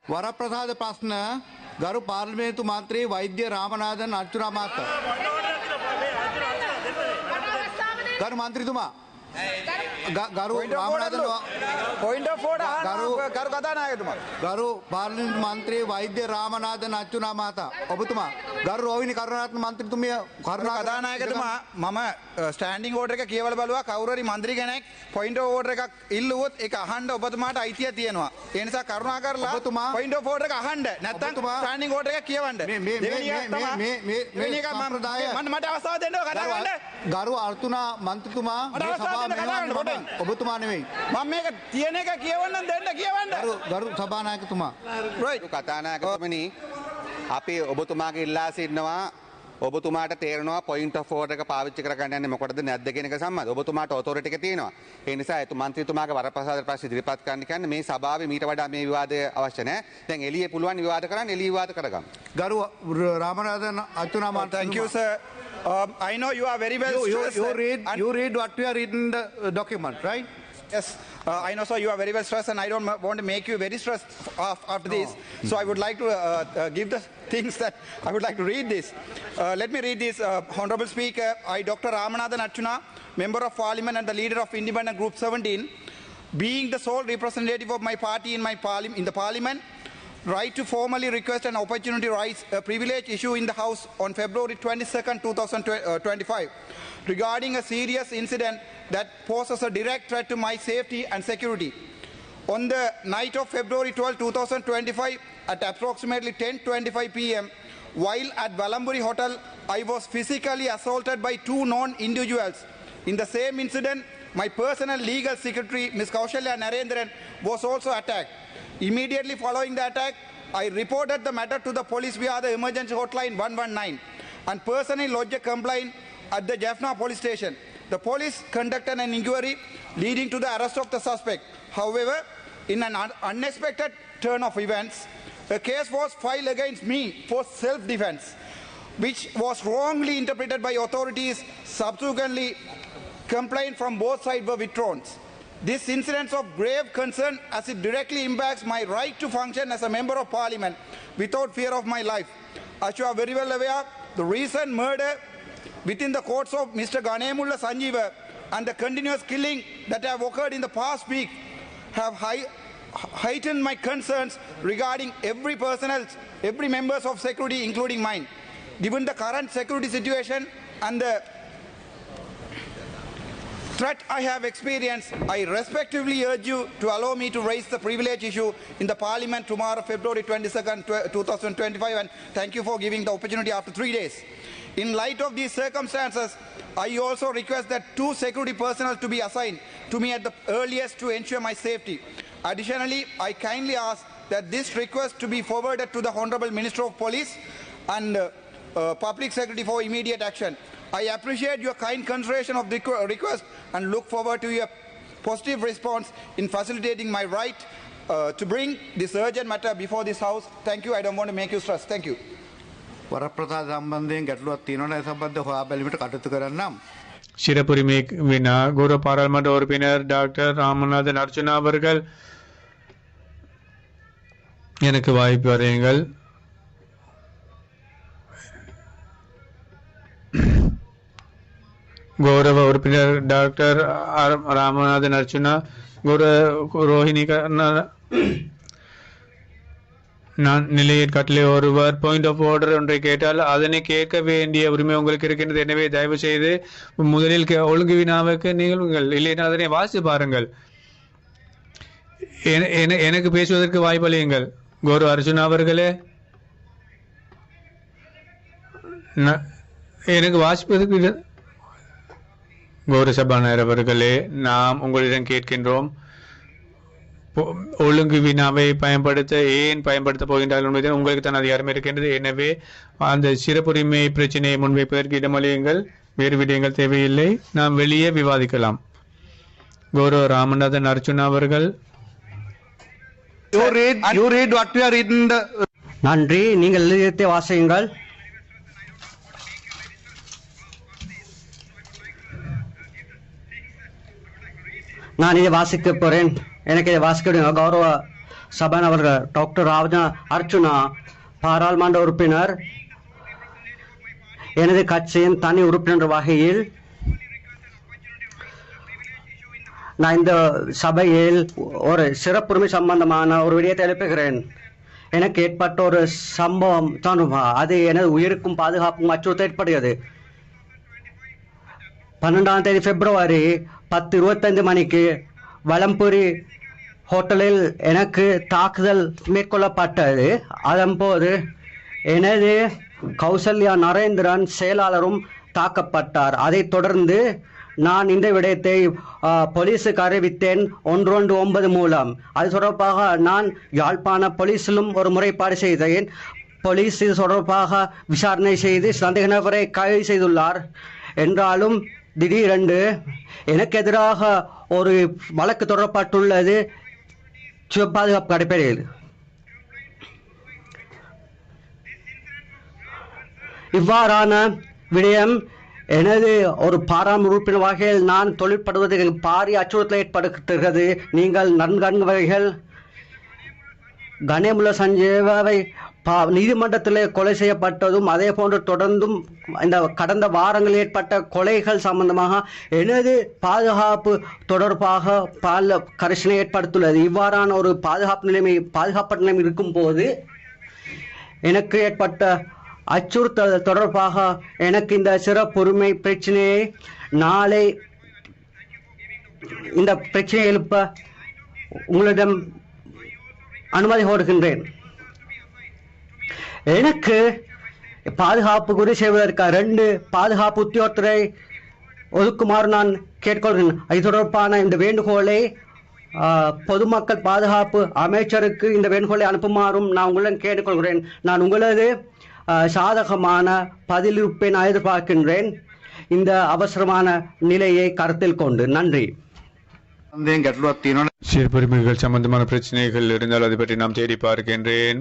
වරප්‍රසාද ප්‍රශ්න ගරු පාර්ලිමේන්තු මන්ත්‍රී වෛද්‍ය රාමනාදන් අර්චුනා මහතා. ගරු මන්ත්‍රීතුමා ගරු රාමනාදන් පොයින්ට් ඔෆ් ඕඩර් ගරු කතානායකතුමා ගරු පාර්ලිමේන්තු මන්ත්‍රී වෛද්‍ය රාමනාදන් අර්චුනා මහතා ඔබතුමා ගරු රෝහිණි කරුණාරත්න මන්ත්‍රීතුමිය කතානායකතුමා මම ස්ටෑන්ඩින් ඕඩර් එක කියවලා බලුවා කවුරු හරි මන්ත්‍රී කෙනෙක් පොයින්ට් ඔෆ් ඕඩර් එකක් ඉල්ලුවොත් ඒක අහන්න ඔබතුමාට අයිතිය තියෙනවා ඒ නිසා කරුණාකරලා පොයින්ට් ඔෆ් ඕඩර් එක අහන්න නැත්නම් ස්ටෑන්ඩින් ඕඩර් එකක් කියවන්න මට අවස්ථාව දෙන්න කතා කරන්න ගරු අර්චුනා මන්ත්‍රීතුමා මේ සභාව මෙහෙවන්න ඔබතුමා නෙවෙයි මම මේක තියෙන එක කියවන්න දෙන්න කියවන්න ගරු සභානායකතුමා කතානායකතුමනි අපි ඔබතුමාගේ ඉල්ලා සිටිනවා ඔබතුමාට තේරෙනවා පොයින්ට් ඔෆ් ඕඩර් එක පාවිච්චි කරගන්න යන්නේ මොකටද නැද්ද කියන එක සම්බන්ධව ඔබතුමාට ඔතොරිටි එක තියෙනවා ඒ නිසා මන්ත්‍රීතුමාගේ වරප්‍රසාද ප්‍රශ්න ඉදිරිපත් කරන්න කියන්නේ මේ සභාවේ මීට වඩා මේ විවාදය අවශ්‍ය නැහැ දැන් එළියේ පුළුවන් විවාද කරන්න එළිය විවාද කරගමු ගරු රාමනාදන් අර්චුනා මහතා thank you sir I know you are very well stressed you read what you are reading in the document right yes I know sir you are very well stressed and I don't want to make you very stressed after this so I would like to give the things that I would like to read this let me read this honorable speaker I Dr. Ramanathan Archuna member of parliament and the leader of independent group 17 being the sole representative of my party in in the parliament right to formally request an opportunity to raise a privilege issue in the House on February 22nd, 2025 regarding a serious incident that poses a direct threat to my safety and security. On the night of February 12, 2025 at approximately 10:25 p.m. while at Valamburi Hotel, I was physically assaulted by two known individuals. In the same incident, my personal legal secretary, Ms. Kaushalya Narendran, was also attacked. Immediately following the attack, I reported the matter to the police via the emergency hotline 119 and personally lodged a complaint at the Jaffna police station. The police conducted an inquiry leading to the arrest of the suspect. However, in an unexpected turn of events, a case was filed against me for self-defense, which was wrongly interpreted by authorities. Subsequently, complaints from both sides were withdrawn. This incident is of grave concern as it directly impacts my right to function as a member of parliament without fear of my life. As you are very well aware, the recent murder within the courts of Mr. Ganemulla Sanjeeva and the continuous killing that have occurred in the past week have heightened my concerns regarding every members of security, including mine. Given the current security situation and the threat I have experienced, I respectfully urge you to allow me to raise the privilege issue in the parliament tomorrow, February 22nd, 2025, and thank you for giving the opportunity after 3 days. In light of these circumstances, I also request that 2 security personnel to be assigned to me at the earliest to ensure my safety. Additionally, I kindly ask that this request to be forwarded to the Honorable Minister of Police and Public Secretary for immediate action. I appreciate your kind consideration of the request and look forward to your positive response in facilitating my right to bring this urgent matter before this House. Thank you. I don't want to make you stress. Thank you. වරප්‍රසාද සම්බන්ධයෙන් ගැටලුවක් තියෙනවා ඒ සම්බන්ධව හොයා බැලීමට කටයුතු කරන්නම්. சிறப்புரிமை வினா கௌரவ பாராளுமன்ற உறுப்பினர் டாக்டர் ராமநாதன் அர்ச்சுனா அவர்கள் எனக்கு வாய்ப்பு வரையுங்கள். गौरव उறுப்பினர் டாக்டர் ராமநாதன் அர்ச்சுனா கௌரவ ரோஹிணி நான் நிலையில் கட்டளை ஒருவர் பாயிண்ட் ஆஃப் ஆர்டர் ஒன்றை கேட்டால் அதனை கேட்க வேண்டிய உரிமை உங்களுக்கு இருக்கின்றது எனவே தயவு செய்து முதலில் ஒழுங்கு வினாவுக்கு நீங்கள் இல்லைன்னா அதனை வாசி பாருங்கள் எனக்கு பேசுவதற்கு வாய்ப்பளியுங்கள் கௌரவ அர்ஜுனா அவர்களே எனக்கு வாசிப்பதற்கு கௌரவ சபாநாயகர் அவர்களே நாம் உங்களிடம் கேட்கின்றோம் ஒழுங்கு வினாவை ஏன் பயன்படுத்த போகின்றார்கள் என்பதை உங்களுக்கு தான் அதிகாரம் இருக்கின்றது எனவே அந்த சிறப்புரிமை பிரச்சனையை முன்வைப்பதற்கு இடமளியுங்கள் வேறு விடயங்கள் தேவையில்லை நாம் வெளியே விவாதிக்கலாம் கௌரவ ராமநாதன் அர்ச்சுனா அவர்கள் நன்றி நீங்கள் எழுதியதை வாசியுங்கள் நான் இதை வாசிக்க போறேன் எனக்கு இதை வாசிக்க கௌரவ சபாநாயகர் டாக்டர் ராஜா அர்ச்சுனா பாராளுமன்ற உறுப்பினர் எனது கட்சியின் தனி உறுப்பினர் வகையில் நான் இந்த சபையில் ஒரு சிறப்புரிமை சம்பந்தமான ஒரு விடயத்தை எழுப்புகிறேன். எனக்கு ஏற்பட்ட ஒரு சம்பவம் தான் அது எனது உயிருக்கும் பாதுகாப்பும் அச்சுறுத்தல் ஏற்படுகிறது. 12ஆம் தேதி பிப்ரவரி 10:25 மணிக்கு வலம்புரி ஹோட்டலில் எனக்கு தாக்குதல் மேற்கொள்ளப்பட்டது. அதன்போது எனது கௌசல்யா நரேந்திரன் செயலாளரும் தாக்கப்பட்டார். அதைத் தொடர்ந்து நான் இந்த விடயத்தை போலீஸுக்கு அறிவித்தேன் 119 மூலம். அது தொடர்பாக நான் யாழ்ப்பாண போலீஸிலும் ஒரு முறைப்பாடு செய்தேன். போலீஸ் இது தொடர்பாக விசாரணை செய்து சந்தேக நபரை கைது செய்துள்ளார். என்றாலும் திடீரென்று எனக்கு எதிராக ஒரு வழக்கு தொடரப்பட்டுள்ளது பாதுகாப்பு அடிப்படையில். இவ்வாறான விடயம் எனது ஒரு பாராளுமன்ற உறுப்பினர் வகையில் நான் தொழிற்படுவது பாரிய அச்சுறுத்தலை ஏற்படுத்துகிறது. நீங்கள் நன்கண்கள் கணேமுல சஞ்சீவை நீதிமன்றத்தில் கொலை செய்யப்பட்டதும் அதே போன்று தொடர்ந்தும் இந்த கடந்த வாரங்களில் ஏற்பட்ட கொலைகள் சம்பந்தமாக எனது பாதுகாப்பு தொடர்பாக பல கரிசனை ஏற்படுத்தியுள்ளது. இவ்வாறான ஒரு பாதுகாப்பு நிலைமை இருக்கும் போது எனக்கு ஏற்பட்ட அச்சுறுத்தல் தொடர்பாக எனக்கு இந்த சிறப்புரிமை பிரச்சனையை நாளை இந்த பிரச்சனையை எழுப்ப உங்களிடம் அனுமதி கோருகின்றேன். எனக்கு பாதுகாப்பு உறுதி செய்வதற்கு 2 பாதுகாப்பு உத்தியோகத்தரை ஒதுக்குமாறு நான் கேட்கொள்கிறேன். இது தொடர்பான இந்த வேண்டுகோளை பொதுமக்கள் பாதுகாப்பு அமைச்சருக்கு இந்த வேண்டுகோளை அனுப்புமாறும் நான் உங்களுடன் கேட்டுக்கொள்கிறேன். நான் உங்களது சாதகமான பதிலிருப்பை நான் எதிர்பார்க்கின்றேன் இந்த அவசரமான நிலையை கருத்தில் கொண்டு. நன்றி. சிறுபுரிமைகள் சம்பந்தமான பிரச்சனைகள் இருந்தால் அதை பற்றி நாம் தேடி பார்க்கின்றேன்.